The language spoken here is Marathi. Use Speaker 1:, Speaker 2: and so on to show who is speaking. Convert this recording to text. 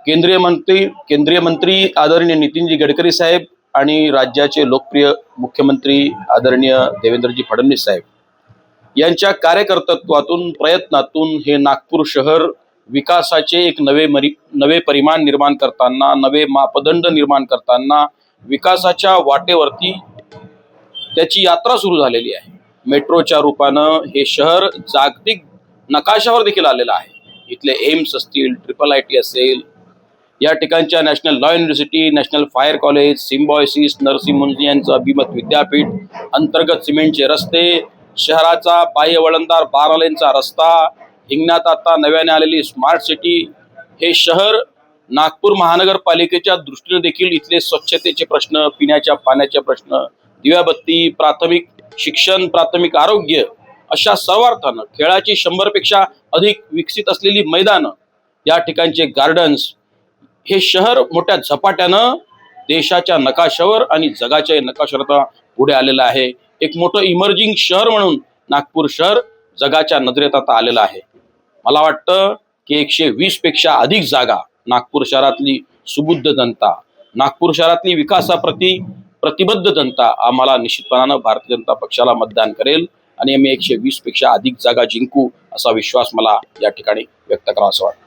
Speaker 1: केंद्रीय मंत्री आदरणीय नितीनजी गडकरी साहेब आणि राज्याचे लोकप्रिय मुख्यमंत्री आदरणीय देवेंद्रजी फडणवीस साहेब यांच्या कार्यकर्तृत्वातून प्रयत्नातून हे नागपूर शहर विकासाचे एक नवे परिमाण निर्माण करताना, नवे मापदंड निर्माण करताना, विकासाच्या वाटेवरती त्याची यात्रा सुरू झालेली आहे। मेट्रोच्या रूपानं हे शहर जागतिक नकाशावर देखील आलेलं आहे। इथले एम्स असतील, IIIT असेल, या ठिकाणच्या national law university, national fire college, Symbiosis, Narsee Monjee यांचं अभिमत विद्यापीठ, अंतर्गत सिमेंटचे रस्ते, शहराचा बाह्य वळणदार 12 लेनचा रस्ता, हिंगण्यात आता नव्याने आलेली स्मार्ट सिटी, हे शहर नागपूर महानगरपालिकेच्या दृष्टीने देखील इथले स्वच्छतेचे प्रश्न, पिण्याच्या पाण्याचे प्रश्न, दिव्याबत्ती, प्राथमिक शिक्षण, प्राथमिक आरोग्य अशा सर्व अर्थानं खेळाची 100 पेक्षा अधिक विकसित असलेली मैदानं, या ठिकाणचे गार्डन्स, हे शहर मोठ्या झपाट्यानं देशाच्या नकाशावर आणि जगाच्या नकाशावर पुढे आलेलं आहे। एक मोठं इमर्जिंग शहर म्हणून नागपूर शहर जगाच्या नजरेत आता आलेलं आहे। मला वाटतं की 120 पेक्षा अधिक जागा नागपूर शहरातली सुबुद्ध जनता, नागपूर शहरातली विकासाप्रती प्रतिबद्ध जनता आम्हाला निश्चितपणानं भारतीय जनता पक्षाला मतदान करेल आणि आम्ही 120 पेक्षा अधिक जागा जिंकू असा विश्वास मला या ठिकाणी व्यक्त करावा असं वाटतं।